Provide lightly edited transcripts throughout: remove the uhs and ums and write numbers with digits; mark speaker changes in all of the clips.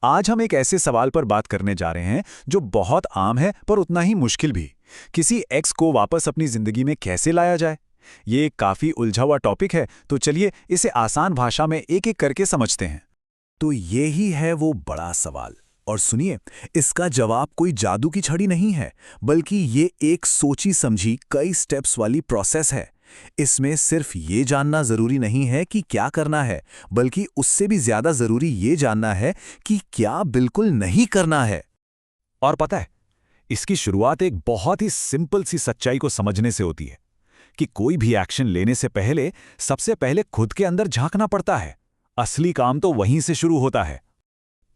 Speaker 1: आज हम एक ऐसे सवाल पर बात करने जा रहे हैं जो बहुत आम है पर उतना ही मुश्किल भी। किसी एक्स को वापस अपनी जिंदगी में कैसे लाया जाए। ये एक काफी उलझा हुआ टॉपिक है, तो चलिए इसे आसान भाषा में एक एक करके समझते हैं।
Speaker 2: तो ये ही है वो बड़ा सवाल। और सुनिए, इसका जवाब कोई जादू की छड़ी नहीं है, बल्कि ये एक सोची समझी कई स्टेप्स वाली प्रोसेस है। इसमें सिर्फ ये जानना जरूरी नहीं है कि क्या करना है, बल्कि उससे भी ज्यादा जरूरी ये जानना है कि क्या बिल्कुल नहीं करना है।
Speaker 1: और पता है, इसकी शुरुआत एक बहुत ही सिंपल सी सच्चाई को समझने से होती है कि कोई भी एक्शन लेने से पहले सबसे पहले खुद के अंदर झांकना पड़ता है। असली काम तो वहीं से शुरू होता है।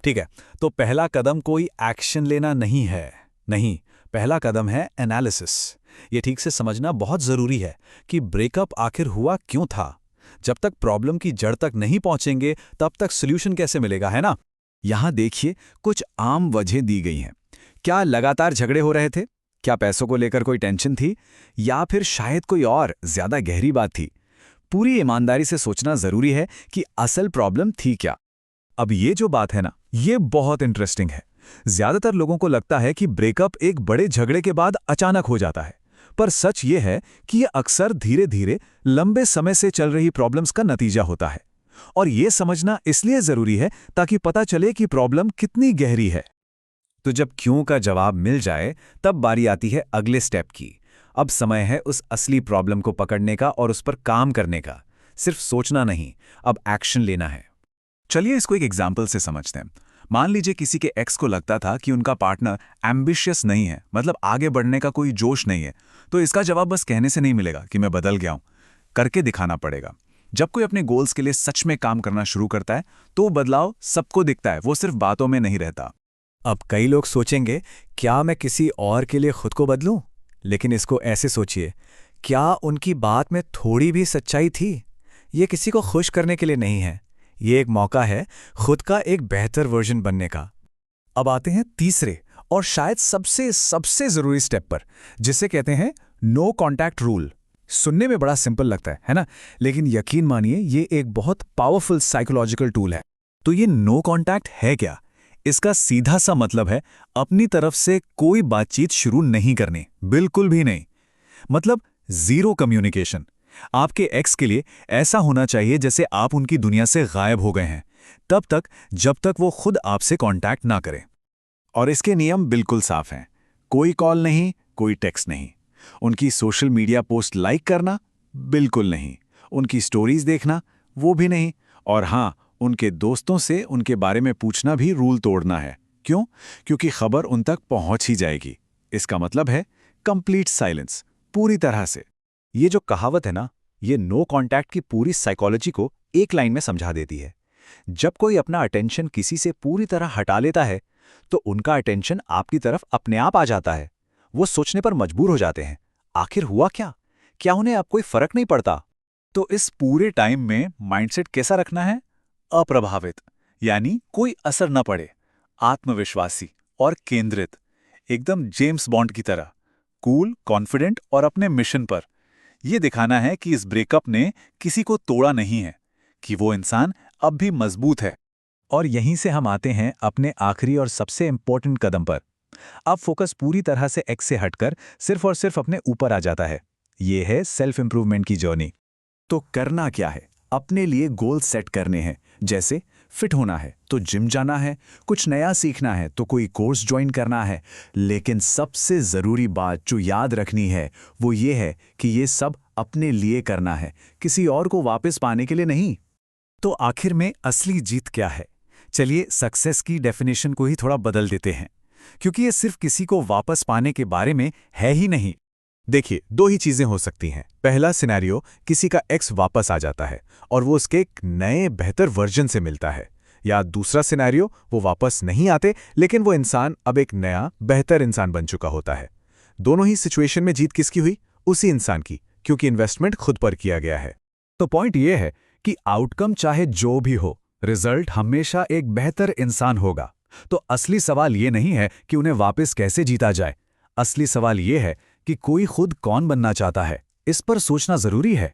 Speaker 1: ठीक है, तो पहला कदम कोई एक्शन लेना नहीं है। नहीं, पहला कदम है एनालिसिस। ये ठीक से समझना बहुत जरूरी है कि ब्रेकअप आखिर हुआ क्यों था। जब तक प्रॉब्लम की जड़ तक नहीं पहुंचेंगे तब तक सोल्यूशन कैसे मिलेगा, है ना। यहां देखिए, कुछ आम वजह दी गई हैं। क्या लगातार झगड़े हो रहे थे? क्या पैसों को लेकर कोई टेंशन थी? या फिर शायद कोई और ज्यादा गहरी बात थी? पूरी ईमानदारी से सोचना जरूरी है कि असल प्रॉब्लम थी क्या। अब ये जो बात है ना, ये बहुत इंटरेस्टिंग है। ज्यादातर लोगों को लगता है कि ब्रेकअप एक बड़े झगड़े के बाद अचानक हो जाता है, पर सच ये है कि ये अक्सर धीरे धीरे लंबे समय से चल रही प्रॉब्लम्स का नतीजा होता है। और ये समझना इसलिए जरूरी है ताकि पता चले कि प्रॉब्लम कितनी गहरी है। तो जब क्यों का जवाब मिल जाए, तब बारी आती है अगले स्टेप की। अब समय है उस असली प्रॉब्लम को पकड़ने का और उस पर काम करने का। सिर्फ सोचना नहीं, अब एक्शन लेना है। चलिए इसको एक एग्जाम्पल से समझते हैं। मान लीजिए किसी के एक्स को लगता था कि उनका पार्टनर एम्बिशियस नहीं है, मतलब आगे बढ़ने का कोई जोश नहीं है। तो इसका जवाब बस कहने से नहीं मिलेगा कि मैं बदल गया हूं, करके दिखाना पड़ेगा। जब कोई अपने गोल्स के लिए सच में काम करना शुरू करता है तो बदलाव सबको दिखता है, वो सिर्फ बातों में नहीं रहता।
Speaker 2: अब कई लोग सोचेंगे, क्या मैं किसी और के लिए खुद को बदलूं? लेकिन इसको ऐसे सोचिए, क्या उनकी बात में थोड़ी भी सच्चाई थी? ये किसी को खुश करने के लिए नहीं है, ये एक मौका है खुद का एक बेहतर वर्जन बनने का। अब आते हैं तीसरे और शायद सबसे सबसे जरूरी स्टेप पर, जिसे कहते हैं नो कॉन्टैक्ट रूल। सुनने में बड़ा सिंपल लगता है ना? लेकिन यकीन मानिए, ये एक बहुत पावरफुल साइकोलॉजिकल टूल है।
Speaker 1: तो ये नो कॉन्टैक्ट है क्या? इसका सीधा सा मतलब है अपनी तरफ से कोई बातचीत शुरू नहीं करनी, बिल्कुल भी नहीं। मतलब जीरो कम्युनिकेशन। आपके एक्स के लिए ऐसा होना चाहिए जैसे आप उनकी दुनिया से गायब हो गए हैं, तब तक जब तक वो खुद आपसे कांटेक्ट ना करें। और इसके नियम बिल्कुल साफ हैं। कोई कॉल नहीं, कोई टेक्स्ट नहीं। उनकी सोशल मीडिया पोस्ट लाइक करना बिल्कुल नहीं। उनकी स्टोरीज देखना वो भी नहीं। और हां, उनके दोस्तों से उनके बारे में पूछना भी रूल तोड़ना है। क्यों? क्योंकि खबर उन तक पहुंच ही जाएगी। इसका मतलब है कंप्लीट साइलेंस, पूरी तरह से। ये जो कहावत है ना, ये नो कॉन्टैक्ट की पूरी साइकोलॉजी को एक लाइन में समझा देती है। जब कोई अपना अटेंशन किसी से पूरी तरह हटा लेता है तो उनका अटेंशन आपकी तरफ अपने आप आ जाता है। वो सोचने पर मजबूर हो जाते हैं, आखिर हुआ क्या? क्या उन्हें अब कोई फर्क नहीं पड़ता? तो इस पूरे टाइम में माइंडसेट कैसा रखना है? अप्रभावित, यानी कोई असर न पड़े। आत्मविश्वासी और केंद्रित, एकदम जेम्स बॉन्ड की तरह। कूल, कॉन्फिडेंट और अपने मिशन पर। यह दिखाना है कि इस ब्रेकअप ने किसी को तोड़ा नहीं है, कि वो इंसान अब भी मजबूत है। और यहीं से हम आते हैं अपने आखिरी और सबसे इंपॉर्टेंट कदम पर। अब फोकस पूरी तरह से एक्स से हटकर सिर्फ और सिर्फ अपने ऊपर आ जाता है। यह है सेल्फ इंप्रूवमेंट की जर्नी। तो करना क्या है? अपने लिए गोल सेट करने हैं। जैसे फिट होना है तो जिम जाना है, कुछ नया सीखना है तो कोई कोर्स ज्वाइन करना है। लेकिन सबसे जरूरी बात जो याद रखनी है वो ये है कि ये सब अपने लिए करना है, किसी और को वापस पाने के लिए नहीं। तो आखिर में असली जीत क्या है? चलिए सक्सेस की डेफिनेशन को ही थोड़ा बदल देते हैं, क्योंकि ये सिर्फ किसी को वापस पाने के बारे में है ही नहीं। देखिए, दो ही चीजें हो सकती हैं। पहला सिनेरियो, किसी का एक्स वापस आ जाता है और वो उसके एक नए बेहतर वर्जन से मिलता है। या दूसरा सिनेरियो, वो वापस नहीं आते लेकिन वो इंसान अब एक नया बेहतर इंसान बन चुका होता है। दोनों ही सिचुएशन में जीत किसकी हुई? उसी इंसान की, क्योंकि इन्वेस्टमेंट खुद पर किया गया है। तो पॉइंट ये है कि आउटकम चाहे जो भी हो, रिजल्ट हमेशा एक बेहतर इंसान होगा। तो असली सवाल ये नहीं है कि उन्हें वापस कैसे जीता जाए। असली सवाल ये है कि कोई खुद कौन बनना चाहता है। इस पर सोचना जरूरी है।